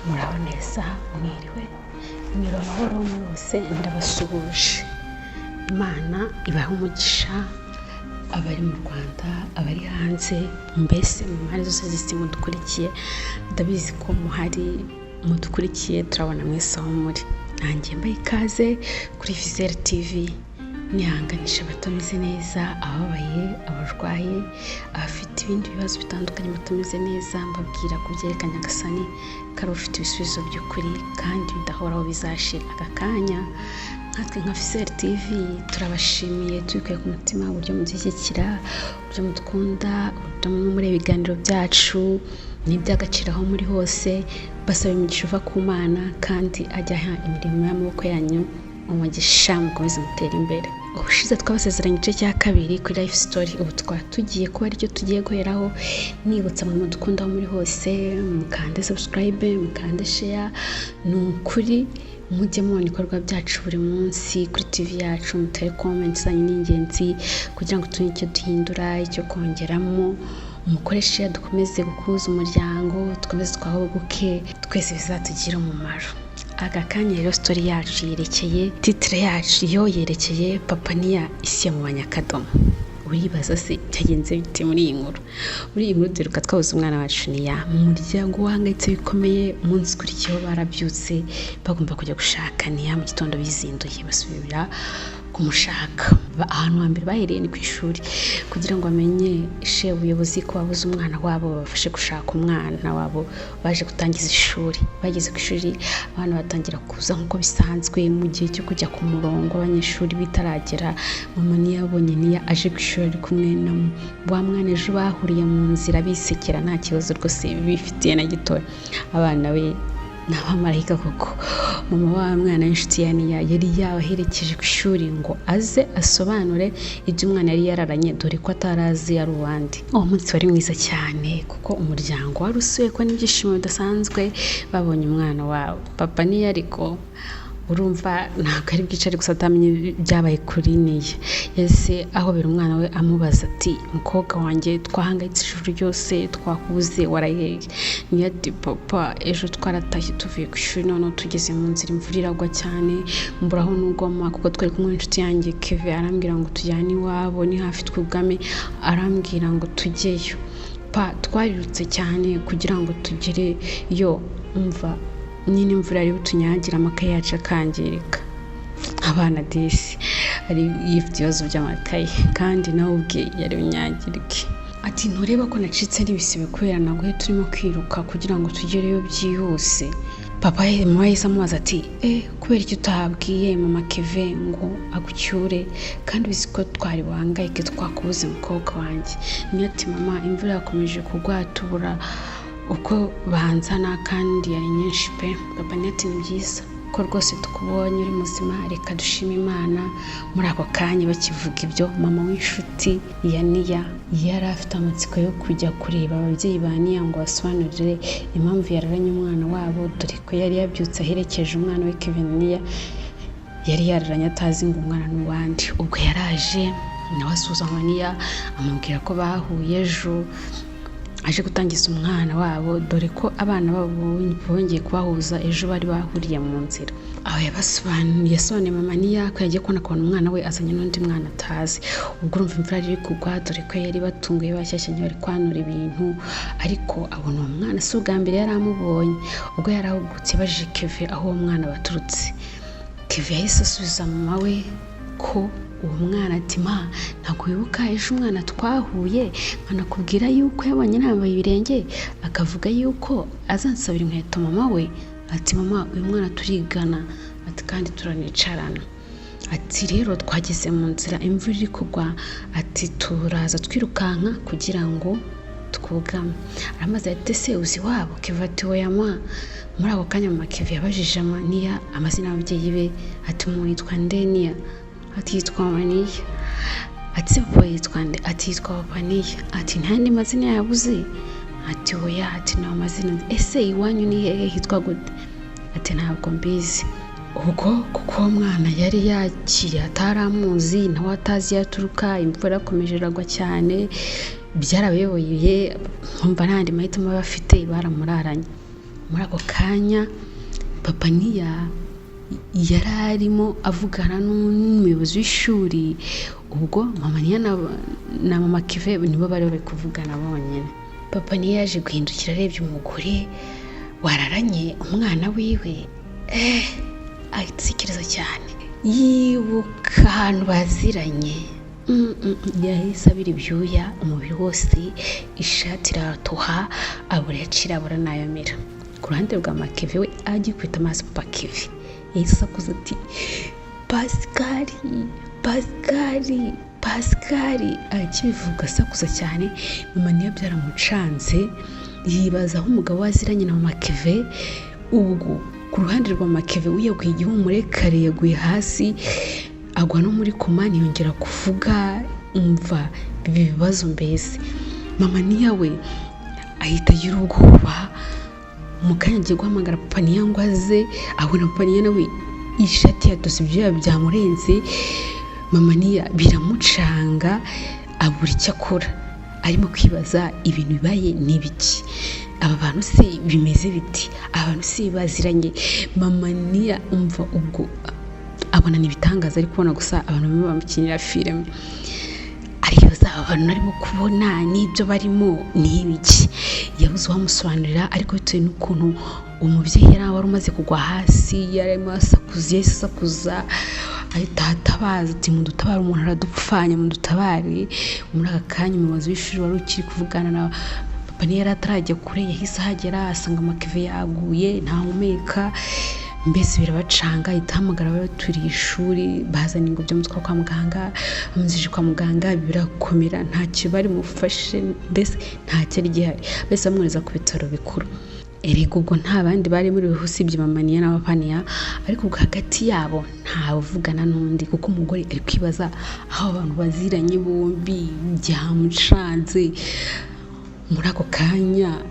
muraho neza mwiriwe amahoro mwese ndabasuhuje. Imana ibahe umugisha abari mu Rwanda, abari hanze, mbese mu mpande zose z'isi mudukurikiye. Ndabizi ko muhari mudukurikiye, turabona mwese aho muri. Nanjye mbaye ikaze kuri Vizere TV, nihanganisha abatameze neza, ababaye, abarwaye, abafite ibindi bibazo bitandukanye batameze neza, mbabwira ku byerekana Nyagasani ko ari ufite ibisubizo by'ukuri kandi bidahoraho bizashira. Aka kanya natwe nka Vizere TV turabashimiye tubikuye ku mutima uburyo mudushyigikira, uburyo mudukunda, uburyo muri ibiganiro byacu n'iby'agaciro aho muri hose. Basaba imigisha uva ku Mana kandi ajya aha imirimo y'amaboko yanyu umugisha, mukomeze mutere imbere. Ubushize twabasezeranye igice cya kabiri kuri life story, ubu twaba tugiye kuba aricyo tugiye guheraho. Nibutsa mwe mudukunda aho muri hose, mukande subscribe, mukande share. Ni ukuri mujye mubona ibikorwa byacu buri munsi kuri TV yacu, mutere comment zanyu n'ingenzi kugira ngo tubone icyo duhindura, icyo kongeramo. Umukoresha dukomeze gukuza umuryango, dukomeze twahoguke, twese bizatugira umumaro. Aka kanya rero story yacu yerekeye, titre yacu yo yerekeye Papa Nia isi mu Banyakadomo. Uribaza se byagenze bite muri iyi nkuru? Muri iyi nkuru duheruka twabuze umwana wacu Nia mu muryango wahangayitse bikomeye. Umunsi ukurikiyeho barabyutse bagomba kujya gushaka Nia, mu gitondo bizinduye basubira kumushaka. Ahantu hambere bahereye ni ku ishuri kugira ngo bamenye ubuyobozi ko babuze umwana wabo, babafashe gushaka umwana wabo. Baje gutangiza ishuri, bageze ku ishuri abana batangira kuza nk'uko bisanzwe. Mu gihe cyo kujya ku murongo abanyeshuri bitaragera, mama Nia abonye Nia aje ku ishuri ari kumwe na wa mwana ejo bahuriye mu nzira bisekera, nta kibazo rwose bifitiye na gitoya. Abana we ni abamarayika koko. Mama wa mwana w'inshuti ya Nia yari yabaherekeje ku ishuri ngo aze asobanure ibyo umwana yari yararanye, dore ko atarazi ari uwandi. Uwo munsi wari mwiza cyane kuko umuryango wari usuye ko n'ibyishimo bidasanzwe babonye umwana wabo. Papa Nia ariko urumva ntabwo ari bwicare gusa atamenye byabaye kuri Nia. Yese ahobera umwana we amubaza ati, mukobwa wanjye twahangayitse ijoro ryose twakubuze, warayeye? Nia ati, papa ejo twaratashye tuvuye ku ishuri, none tugeze mu nzira imvura iragwa cyane, mburaho n'ugoma kuko twari kumwe n'inshuti yanjye Kevin. Arambwira ngo tujyane iwabo, ni hafi twugame. Arambwira ngo tujyeyo. Twarirutse cyane kugira ngo tugere yo. Umva nyine imvura ari butunyagira, amakaye yacu akangirika. Abana disi ari yifite ibibazo by'amakaye kandi nawe ubwe yari bunyagirike. Ati, ntureba ko nacitse n'ibisebe kubera naguhe turimo kwiruka kugira ngo tugereyo byihuse? Papa yahise amubaza ati, kubera icyo utabwiye mama Kevin ngo agucyure kandi uzi ko twari buhangayike twakubuze mukobwa wanjye? Nia ati, mama imvura yakomeje kugwa tubura uko banzana kandi yari nyinshi pe. Papa Nia ati, ni byiza ko rwose tukubonye uri muzima, reka dushime Imana. Muri ako kanya bakivuga ibyo, mama w'inshuti ya Nia yari afite amatsiko yo kujya kureba ababyeyi ba Nia ngo basobanurire impamvu yararanye umwana wabo, dore ko yari yabyutse aherekeje umwana we Kevin. Nia yari yararanye atazi ngo umwana n'uwandi. Ubwo yaraje nawe asuhuza Nia amubwira ko bahuye ejo, aje gutangiza umwana wabo, dore ko abana babo bongeye kubahuza ejo bari bahuriye mu nzira. Aho yasobanuye mama Nia ko yagiye kubona umwana we azanye n'undi mwana atazi. Ubwo urumva imvura iri kugwa, dore ko yari batunguye bashyashyanye bari kwanura ibintu, ariko abona uwo mwana si ubwa mbere yari amubonye. Ubwo yari ahugutse yabajije Kevin aho uwo mwana baturutse. Kevin yahise asubiza mama we ko uwo mwana ati, ma ntabwo wibuka ejo umwana twahuye nkanakubwira yuko yabonye nambaye ibirenge akavuga yuko azansabira inkweto? Mama we ati, mama uyu mwana turigana, ati kandi turanicarana. Ati, rero twageze mu nzira imvura iri kugwa, ati turaza twirukanka kugira ngo twugame. Aramaze ati, se uzi wabo? Kevin ati, oya ma. Muri ako kanya mama Kevin yabajije Nia amazina y'ababyeyi be. Ati, mu yitwa nde Nia? Ati, yitwa Nia. Ati, papa yitwa nde? Ati, yitwa Papa Nia. Ati, nta yandi mazina yabuze? Ati, oya. Ati, nta mazina. Ese iwanyu ni hehe hitwa gute? Ati, ntabwo mbizi. Ubwo kuko uwo mwana yari yagiye ataramuzi, nawe atazi yaturuka, imvura yakomeje iragwa cyane, byarabayoboye nkumva nta mahitamo bafite, baramuraranye. muri ako kanya papa Niya yari arimo avugana n'umuyobozi w'ishuri. Ubwo mama Niya na mama Keve nibo bari kuvugana bonyine. Papa Niya yaje guhindukira arebye umugore wararanye umwana wiwe, ahitsikiriza cyane, yibuka ahantu baziranye. Yahise abira ibyuya umubiri wose, ishati iratoha, abura yacira abura nayamira. Ku ruhande rwa Makeve we agikwita amaso papa Keve yahise asakuza ati Pascal, akibivuga asakuza cyane. Mama Niya byaramucanze, yibaza aho umugabo waziranye na mama Keve. Ubwo ku ruhande rwa Makeve wiyaguye igihumure kare, yaguye hasi agwa no muri koma, ntiyongera kuvuga. Umva bibi bibazo mbese. Mama Niya we ahita agira ubwoba, mu kanya agiye guhamagara papa Niya ngo aze, abona papa Niya nawe ishati yatose ibyoya byamurenze. Mama Niya biramucanga, abura icyo akora, arimo kwibaza ibintu bibaye n'ibiki, aba bantu se bimeze biti, abantu se baziranye. Mama Niya umva ubwo abona n'ibitangaza, ari kubona gusa abantu bamwe bamukinira filime, aribaza abantu arimo kubona n'ibyo barimo n'ibiki. Yabuze uwamusobanurira, ariko bitewe n'ukuntu umubyeyi yari wari umaze kugwa hasi, yarimo asakuza, ahita atabaza ati mudutabare, umuntu aradupfanya, mudutabare. Muri aka kanya umuyobozi w'ishuri wari ukiri kuvugana na papa Niya yari atarajya kure, yahise ahagera asanga Makeve yaguye ntahumeka. Mbese birabacanga, ahita ahamagara abaturiye ishuri, bazana ingobyi mutwa kwa muganga, bamuzije kwa muganga, birakomera, ntacyo bari mufashe, mbese ntacyo ari gihari, bese bamwohereza ku bitaro bikuru. Erega ubwo nta bandi bari muri bihu usibye mama Niya na papa Niya, ariko ubwo hagati yabo ntawe uvugana n'undi, kuko umugore ari kwibaza aho abantu baziranye bombi, byamucanze muri ako kanya.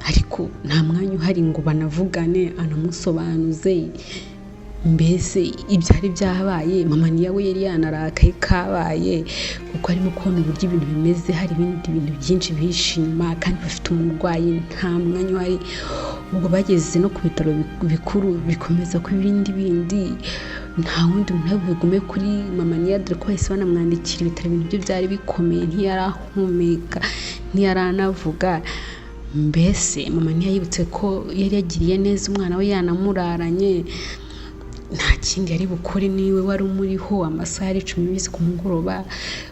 Ariko nta mwanya uhari ngo banavugane anamusobanuze mbese ibyari byabaye. Mama Niya we yari yanarakaye kabaye, kuko arimo kubona uburyo ibintu bimeze, hari ibindi bintu byinshi bihishe inyuma, kandi bafite umurwayi, nta mwanya uhari. Ubwo bageze no ku bitaro bikuru, bikomeza ko ibindi nta wundi muntu bigume kuri mama Niya, dore ko bahise banamwandikira ibitaro. Ibintu bye byari bikomeye, ntiyarahumeka, ntiyaranavuga. Mbese mama Niya yibutse ko yari yagiriye neza umwana we, yanamuraranye, nta kindi yari bukore, niwe wari umuriho. Amasaha yari 10 ku mugoroba,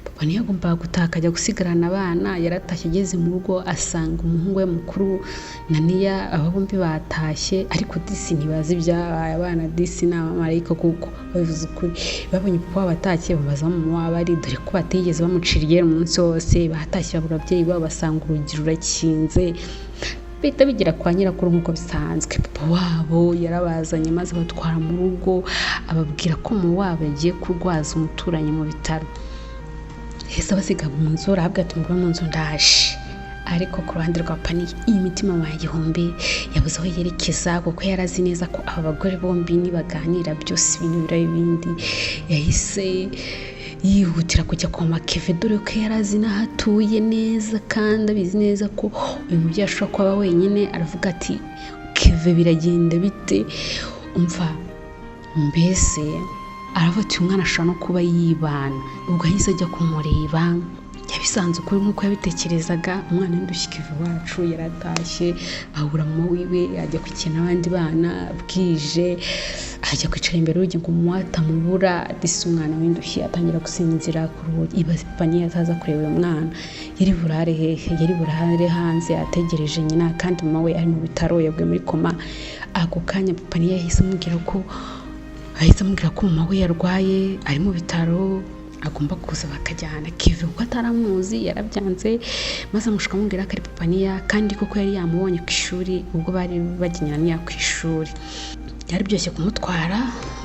papa Niya agomba gutaha akajya gusigarana abana. Yaratashye, ageze mu rugo asanga umuhungu we mukuru na Niya, aba bombi batashye, ariko disi ntibazi ibyabaye. Abana disi ni abamarayika, kuko babivuze ukuri. Babonye papa wabo atashye, babaza mama wabo ari, dore ko batigeze bamucira umunsi wose. Batashye babura ababyeyi babo, basanga urugi rurakinze, bihita bigira kwa nyirakuru nk'uko bisanzwe. Papa wabo yarabazanye maze batwara mu rugo, ababwira ko mu wabo yagiye kurwaza umuturanyi mu bitaro. Hese basiga mu nzu, arahabwa ati mugwe mu nzu ndaje. Ariko ku ruhande rwa Papa Niya imitima wa igihumbi yabuze aho yerekeza, kuko yarazi neza ko aba bagore bombi nibaganira byose ibintu birabe ibindi. Yahise yihutira kujya kwa Makeve, dore ko yarazi n'aho atuye neza, kandi abizi neza ko uyu mubyeyi ashobora kuba wenyine. Aravuga ati Keve biragenda bite? Umva mbese aravuga ati umwana ashobora no kuba yibana. Ubwo ahise ajya kumureba, yabisanze ukuri nk'uko yabitekerezaga. Umwana w'indushyi Keve wacu yaratashye, ahura mama wiwe, ajya kwikina n'abandi bana. Bwije ajya kwicara imbere y'urugi ngo atamubura. Disi umwana w'indushyi atangira gusinzira ku rugi, ibaze Papa Niya ataza kureba uyu mwana. Yari burare hehe? Yari burare hanze ategereje nyina, kandi mama we ari mu bitaro, yaguye muri koma. Ako kanya Papa Niya yahise amubwira ko mama we yarwaye, ari mu bitaro, agomba kuza bakajyana. Keve kuko ataramuzi yarabyanze, maze amushuka amubwira ko ari Papa Niya, kandi koko yari yamubonye ku ishuri ubwo bari baginyana Niya ku ishuri. byari byoroshye kumutwara.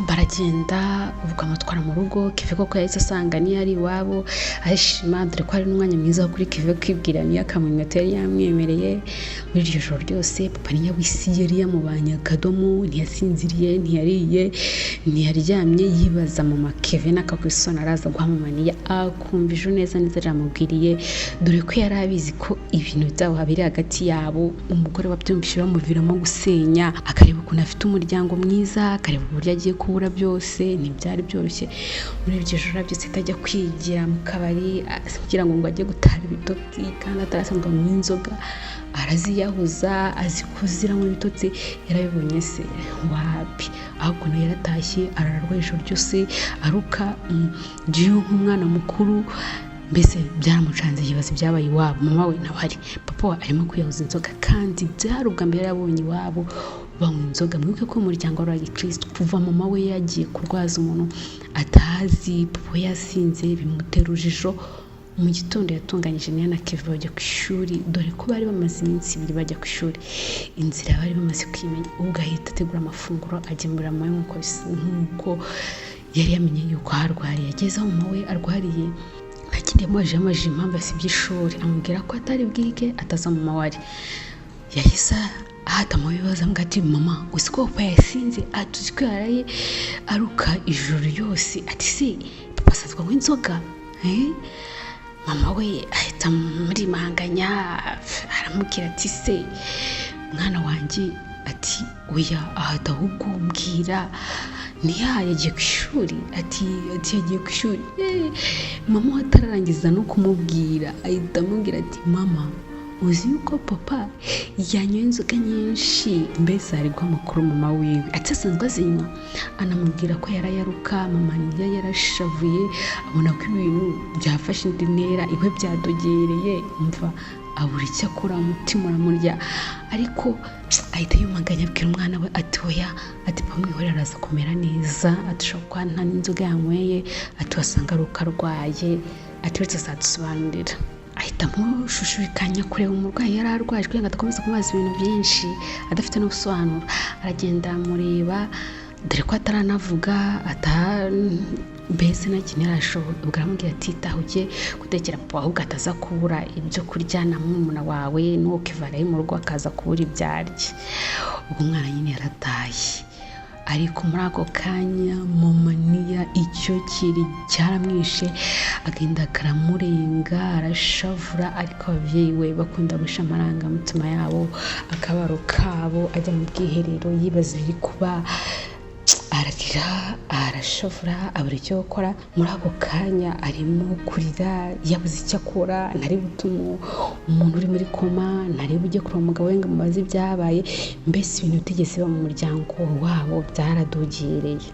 Baragenda ubwo amutwara mu rugo. Keve koko yahise asanga niyo ari iwabo arishima, dore ko ari n'umwanya mwiza wo kuri Keve kwibwira niyo akamunyota yari yamwemereye. Muri iryo joro ryose papa Nyawisi yari yamubanye akadomo, ntiyasinziriye, ntiyariye, ntiyaryamye, yibaza mama Keve n'akakwisona araza guha mama Niya, akumva ejo neza neza aramubwiriye, dore ko yari abizi ko ibintu byabo biri hagati yabo. Umugore wabyumvise bamuviramo gusenya, akareba ukuntu afite umuryango mwiza, akareba uburyo agiye kubura byose. Ntibyari byoroshye. Muri iryo joro byose atajya kwigira mu kabari kugira ngo ajye gutara ibitotsi, kandi atarasanzwe mu inzoga, araziyahuza, azi kuzira mu bitotsi. Yarabibonye se wapi, ahubwo nawe yaratashye ararwa ijoro ryose aruka jiyo nk'umwana mukuru. Mbese byaramucanze yibaza ibyabaye iwabo. Mama we nawe ari, papa we arimo kwiyahuza inzoga, kandi byari ubwa mbere yabonye iwabo banywa inzoga. Mwibuke ko umuryango wari Gikristo, kuva mama we yagiye kurwaza umuntu atazi, papa we yasinze bimutera urujijo. Mu gitondo yatunganyije Niya na Keve bajya ku ishuri, dore ko bari bamaze iminsi 2 bajya ku ishuri. Inzira bari bamaze kwimenya, ubwo ahita ategura amafunguro agemurira mama we nk'uko yari yamenye yuko harwariye. Ageze aho mama we arwariye, ntakindi yamubajije amajije impamvu asibye ishuri, amubwira ko atari bwige ataza mama we ari. Yahise ahata mu bibazo ambwira ati, mama uzi ko papa yasinze, atuzi ko yaraye aruka ijoro ryose, ati se papa asazwa nk'inzoga? Mama we ahita muri manganya aramubwira ati, se mwana wanjye, ati oya, ahata ahubwo mbwira Niya yagiye ku ishuri, ati yagiye ku ishuri. Mama atararangiza no kumubwira, ahita amubwira ati, mama uzi yuko papa yanyoye inzoga nyinshi? Mbese ari amakuru mama wiwe ati asanzwe azinywa. Anamubwira ko yarayaruka. Mama Niya yarashavuye, abona ko ibintu byafashe indi ntera, iwe byadogereye, umva abura icyo akora, umutima uramurya. Ariko ahita yumaganya abwira umwana we ati, oya, ati pamwihorera araza kumera neza, atushobora kuba nta n'inzoga yanyweye, ati wasanga aruka arwaye, ati wese azadusobanurira. Ahita amushushubikanya kureba umurwayi yari arwaje kugira ngo adakomeza kumubaza ibintu byinshi adafite n'ubusobanuro. Aragenda amureba, dore ko ataranavuga, mbese nta kintu yarashoboye. Ubwo aramubwira ati, taha ujye gutekera papa, ahubwo ataza kubura ibyo kurya na murumuna wawe n'uwo Kevara mu rugo akaza kubura ibyo arya. Ubwo umwana nyine yarataye. Ariko muri ako kanya mama Niya icyo kiri cyaramwishe, agenda karamurenga, arashavura. Ariko ababyeyi we bakunda gusha amarangamutima yabo, akabaro kabo, ajya mu bwiherero yibaza iri kuba, ararira, arashavura, abura icyo gukora. Muri ako kanya arimo kurira, yabuze icyo akora. Ntari butume umuntu uri muri koma, ntari bujye kureba umugabo we ngo amubaze ibyabaye. Mbese ibintu bitigeze biba mu muryango wabo byaradogereye.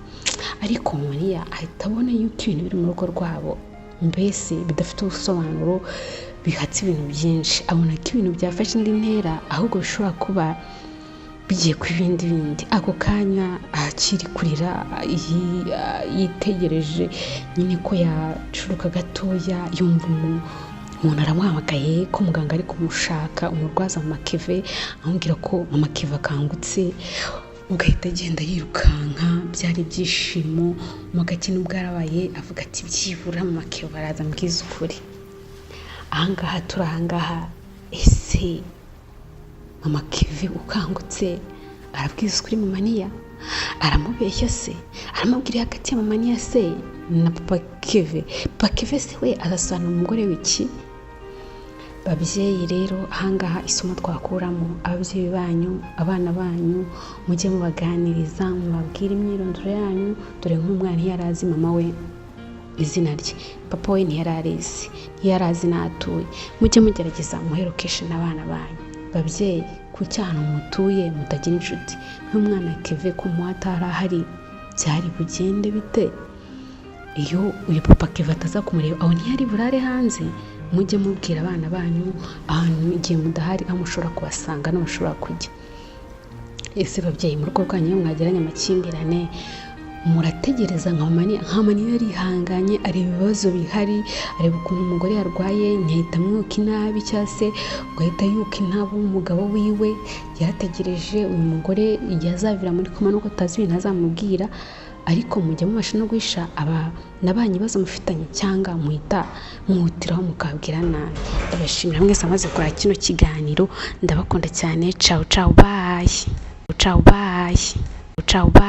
Ariko Niya ahita abona yuko ibintu biri mu rugo rwabo mbese bidafite ubusobanuro, bihatse ibintu byinshi. Abona ko ibintu byafashe indi ntera, ahubwo bishobora kuba bigiye ku bindi. Ako kanya akiri kurira, yitegereje nyine ko yacuruka gatoya, yumva umuntu aramuhamagaye ko muganga ari kumushaka, umurwaza mama Keve, amubwira ko mama Keve akangutse. Ugahita agenda yirukanka, byari ibyishimo. Mu gakino bwarabaye, avuga ati, byibura mama Keve araza mbwiza ukuri. Ahangaha turahangaha, ese mama Keve ukangutse arabwiza ukuri mama Niya? Aramubeshya se? Aramubwira hagati ya mama Niya se na papa Keve? Papa Keve se we azasobanura umugore w'iki? Babyeyi rero, ahangaha isomo twakuramo, ababyeyi banyu, abana banyu mujye mubaganiriza, mubabwire imyirondoro yanyu. Dore nk'umwana ntiyarazi mama we izina rye, papa we ntiyarazi, ntiyarazi n'atuye. Mujye mugerageza muherukeshe n'abana banyu. Babyeyi, ku cyana mutuye mutagira inshuti. Nk'umwana Keve ko muhatara hari, byari bugende bite iyo uyu papa Keve ataza kumureba? Aho ntiyari burare hanze. Mujye mubwira abana banyu ahantu igihe mudahari, aho mushobora kubasanga n'abashobora kujya. Ese babyeyi, mu rugo rwanyu mwagiranye amakimbirane, murategereza nkamani yarihanganye areba ibibazo bihari, areba ukuntu umugore yarwaye ntihita amwuka inabi cyangwa se ugahita yuka inabi umugabo wiwe. yarategereje uyu mugore igihe azavira muri koma nuko atazi ibintu azamubwira, ariko mujya mubasha no guhisha nabanye ibibazo mufitanye cyangwa muhutiraho mukabwira nabi. Ndabashimira mwese amaze gukora kino kiganiro, ndabakunda cyane. Ciao ciao bye. Ciao bye. Ciao bye.